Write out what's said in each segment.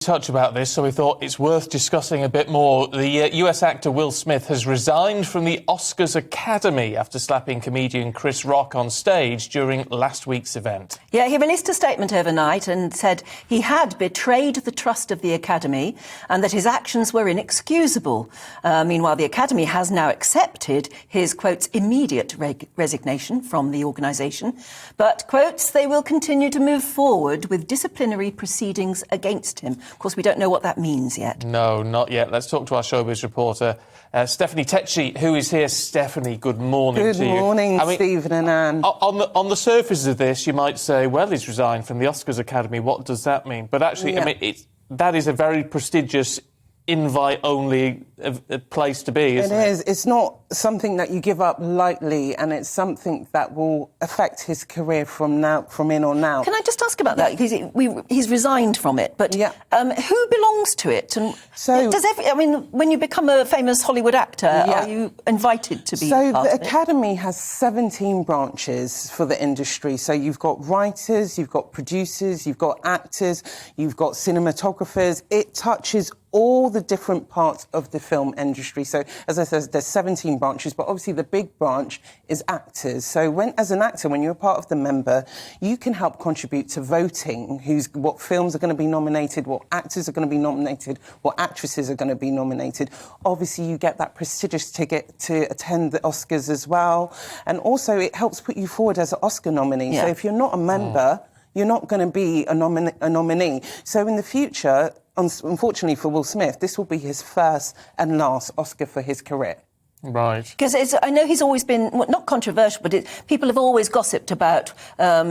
Touch about this, so we thought it's worth discussing a bit more. The US actor Will Smith has resigned from the Oscars Academy after slapping comedian Chris Rock on stage during last week's event. Yeah, he released a statement overnight and said he had betrayed the trust of the Academy and that his actions were inexcusable. Meanwhile, the Academy has now accepted his, quotes, immediate resignation from the organisation. But, quotes, they will continue to move forward with disciplinary proceedings against him. Of course, we don't know what that means yet. No, not yet. Let's talk to our Showbiz reporter, Stephanie Takyi, who is here. Stephanie, good morning to you. Good morning, Stephen and Anne. On the surface of this, you might say, well, he's resigned from the Oscars Academy. What does that mean? But actually, Yeah. I mean, that is a very prestigious invite-only place to be, isn't it? It is. It's not something that you give up lightly, and it's something that will affect his career from in on now. Can I just ask about that? Because he's resigned from it, but who belongs to it? And so, when you become a famous Hollywood actor, are you invited to be part of it? So the Academy has 17 branches for the industry. So you've got writers, you've got producers, you've got actors, you've got cinematographers. It touches all the different parts of the film industry. So, as I said, there's 17 branches, but obviously the big branch is actors. So as an actor, when you're a part of the member, you can help contribute to voting what films are going to be nominated, what actors are going to be nominated, what actresses are going to be nominated. Obviously, you get that prestigious ticket to attend the Oscars as well. And also, it helps put you forward as an Oscar nominee. So if you're not a member, you're not going to be a nominee. So in the future, unfortunately for Will Smith, this will be his first and last Oscar for his career. Right. Because I know he's always been, not controversial, but people have always gossiped about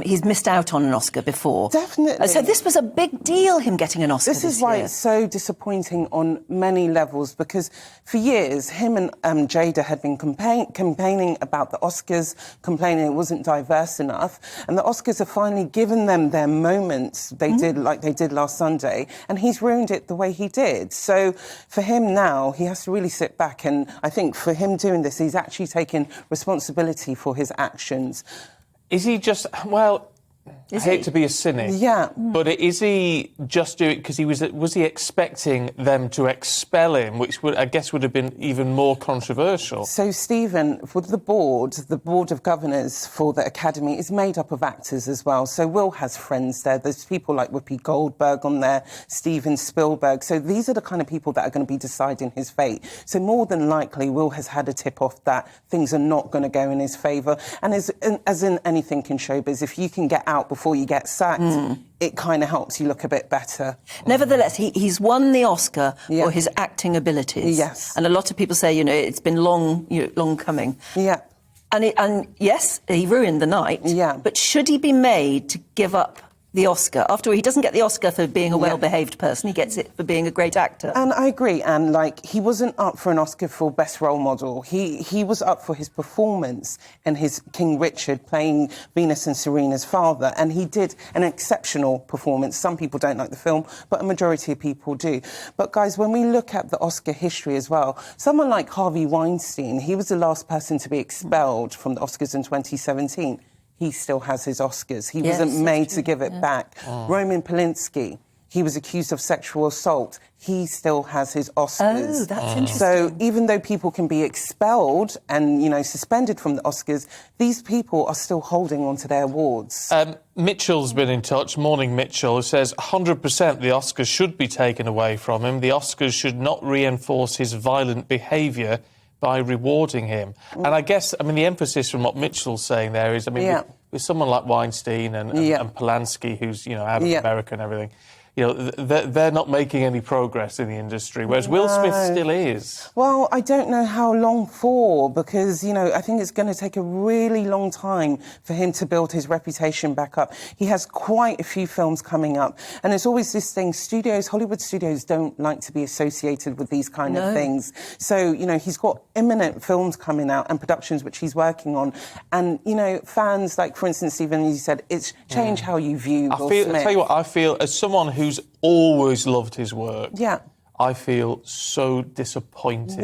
he's missed out on an Oscar before. Definitely. So this was a big deal, him getting an Oscar this is why it's so disappointing on many levels, because for years, him and Jada had been campaigning about the Oscars, complaining it wasn't diverse enough, and the Oscars have finally given them their moments they did last Sunday, and he's ruined it the way he did. So for him now, he has to really sit back, and I think for him doing this, he's actually taking responsibility for his actions. Is he just, well, I hate to be a cynic, but is he just doing it because was he expecting them to expel him, which I guess would have been even more controversial? So, Stephen, for the board of governors for the Academy is made up of actors as well. So Will has friends there. There's people like Whoopi Goldberg on there, Steven Spielberg. So these are the kind of people that are going to be deciding his fate. So more than likely, Will has had a tip-off that things are not going to go in his favour. And as in anything in showbiz, if you can get out before you get sacked, it kind of helps you look a bit better. Nevertheless, he's won the Oscar for his acting abilities. Yes. And a lot of people say, it's been long coming. Yeah. And yes, he ruined the night. Yeah. But should he be made to give up the Oscar? After all, he doesn't get the Oscar for being a well-behaved person. He gets it for being a great actor. And I agree, Anne. He wasn't up for an Oscar for Best Role Model. He was up for his performance in his King Richard, playing Venus and Serena's father. And he did an exceptional performance. Some people don't like the film, but a majority of people do. But, guys, when we look at the Oscar history as well, someone like Harvey Weinstein, he was the last person to be expelled from the Oscars in 2017. He still has his Oscars. He wasn't made to give it back. Roman Polanski, he was accused of sexual assault. He still has his Oscars. Oh, that's interesting. So even though people can be expelled and, suspended from the Oscars, these people are still holding on to their awards. Mitchell's been in touch. Morning, Mitchell, who says 100% the Oscars should be taken away from him. The Oscars should not reinforce his violent behaviour by rewarding him. And I guess, the emphasis from what Mitchell's saying there is, with someone like Weinstein and Polanski, who's, out of America and everything, they're not making any progress in the industry, whereas Will Smith still is. Well, I don't know how long for, because, I think it's going to take a really long time for him to build his reputation back up. He has quite a few films coming up, and there's always this thing, Hollywood studios don't like to be associated with these kind of things. So, he's got imminent films coming out and productions which he's working on, and, fans, like, for instance, Stephen, you said, it's changed how you view Will Smith. I'll tell you what, I feel, as someone who's always loved his work. Yeah. I feel so disappointed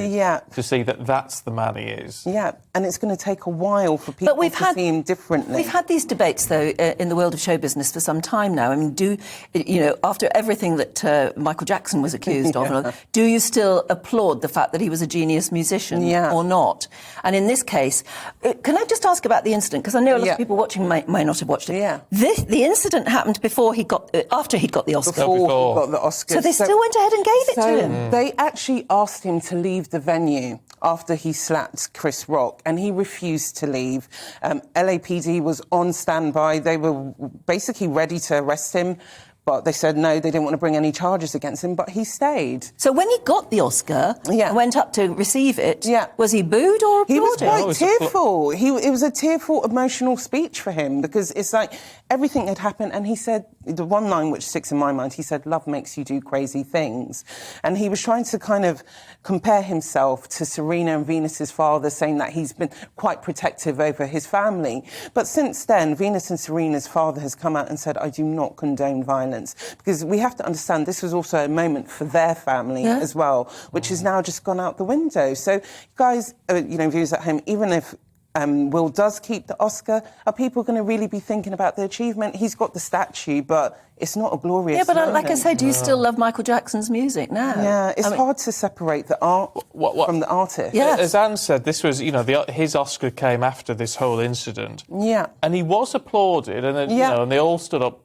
to see that that's the man he is. Yeah, and it's going to take a while for people to see him differently. We've had these debates, though, in the world of show business for some time now. I mean, after everything that Michael Jackson was accused of, do you still applaud the fact that he was a genius musician or not? And in this case, can I just ask about the incident? Because I know a lot of people watching might not have watched it. Yeah. The incident happened after he'd got the Oscar. Before he got the Oscar. So they still went ahead and gave it to him. They actually asked him to leave the venue after he slapped Chris Rock, and he refused to leave. LAPD was on standby. They were basically ready to arrest him, but they said no, they didn't want to bring any charges against him, but he stayed. So when he got the Oscar and went up to receive it, was he booed or applauded? He was quite tearful. It was a tearful, emotional speech for him, because it's like everything had happened, and he said, the one line which sticks in my mind, he said, love makes you do crazy things. And he was trying to kind of compare himself to Serena and Venus's father, saying that he's been quite protective over his family. But since then, Venus and Serena's father has come out and said, I do not condone violence. Because we have to understand this was also a moment for their family as well, which has now just gone out the window. So, guys, viewers at home, even if Will does keep the Oscar, are people going to really be thinking about the achievement? He's got the statue, but it's not a glorious moment. Like I said, do you still love Michael Jackson's music now? Yeah, it's hard to separate the art from the artist. Yes. As Anne said, this was, his Oscar came after this whole incident. Yeah. And he was applauded, and and they all stood up.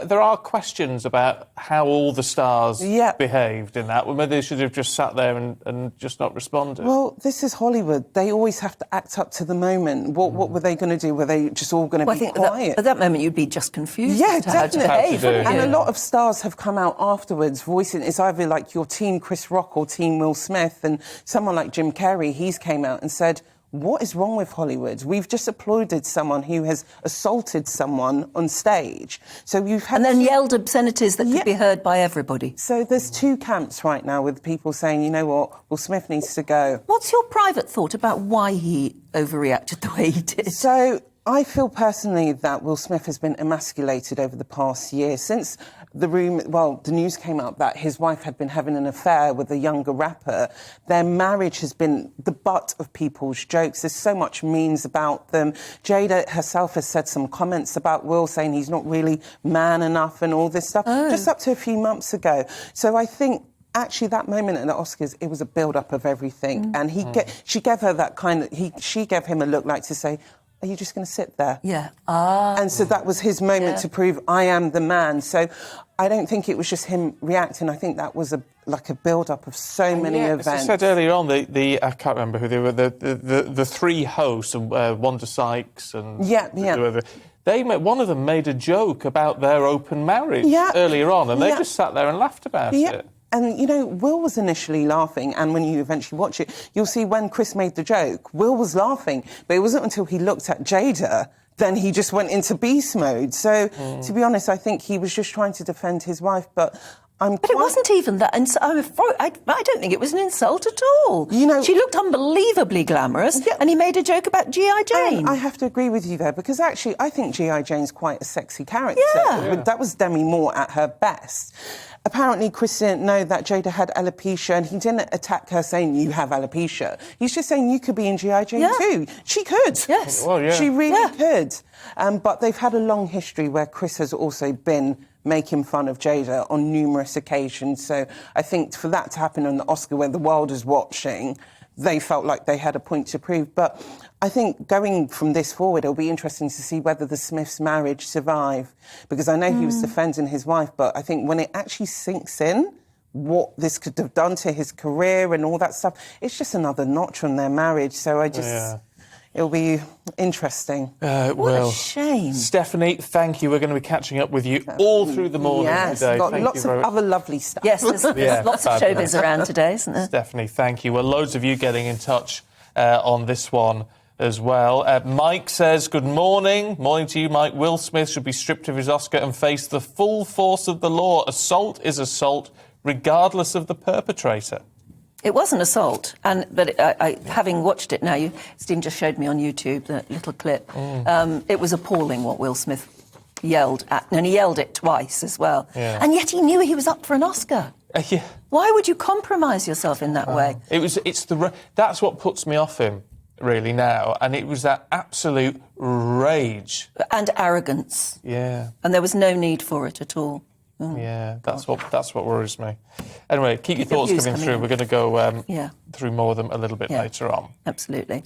There are questions about how all the stars behaved in that. Whether they should have just sat there and just not responded. Well, this is Hollywood. They always have to act up to the moment. What were they going to do? Were they just all going to be quiet? At that moment, you'd be just confused. Yeah, as to how to behave. And a lot of stars have come out afterwards voicing it's either like your team Chris Rock or team Will Smith. And someone like Jim Carrey, he's came out and said, what is wrong with Hollywood? We've just applauded someone who has assaulted someone on stage. So you've had... And then yelled obscenities that could be heard by everybody. So there's two camps right now with people saying, you know what, Will Smith needs to go. What's your private thought about why he overreacted the way he did? So I feel personally that Will Smith has been emasculated over the past year since the news came out that his wife had been having an affair with a younger rapper. Their marriage has been the butt of people's jokes. There's so much memes about them. Jada herself has said some comments about Will, saying he's not really man enough and all this stuff, just up to a few months ago. So I think actually that moment at the Oscars, it was a build-up of everything. And she gave her that she gave him a look like to say, are you just going to sit there? Yeah. And so that was his moment to prove I am the man. So I don't think it was just him reacting. I think that was a build-up of so many events. As I said earlier on, I can't remember who they were, the three hosts, Wanda Sykes and... one of them made a joke about their open marriage earlier on, and they just sat there and laughed about it. And, Will was initially laughing, and when you eventually watch it, you'll see when Chris made the joke, Will was laughing, but it wasn't until he looked at Jada, then he just went into beast mode. So, to be honest, I think he was just trying to defend his wife, but it wasn't even that. And I don't think it was an insult at all. She looked unbelievably glamorous, and he made a joke about G.I. Jane. I have to agree with you there, because actually I think G.I. Jane's quite a sexy character. That was Demi Moore at her best. Apparently, Chris didn't know that Jada had alopecia, and he didn't attack her saying, you have alopecia. He's just saying you could be in G.I. Jane too. She could. Yes. Well, she really could. But they've had a long history where Chris has also been making fun of Jada on numerous occasions. So I think for that to happen on the Oscar where the world is watching, they felt like they had a point to prove. But I think going from this forward, it'll be interesting to see whether the Smiths' marriage survive. Because I know he was defending his wife, but I think when it actually sinks in what this could have done to his career and all that stuff, it's just another notch on their marriage. So I just... It'll be interesting. What a shame. Stephanie, thank you. We're going to be catching up with you all through the morning today. Got lots of other lovely stuff. Yes, there's lots of showbiz around today, isn't there? Stephanie, thank you. Well, loads of you getting in touch on this one as well. Mike says, good morning. Morning to you, Mike. Will Smith should be stripped of his Oscar and face the full force of the law. Assault is assault, regardless of the perpetrator. It was an assault, but having watched it now, Stephen just showed me on YouTube the little clip. It was appalling what Will Smith yelled at, and he yelled it twice as well. And yet he knew he was up for an Oscar. Why would you compromise yourself in that way? That's what puts me off him. really, now. And it was that absolute rage. And arrogance. Yeah. And there was no need for it at all. Yeah, that's what worries me. Anyway, keep your thoughts views coming coming through. in. We're going to go Yeah. through more of them a little bit Yeah. later on. Absolutely.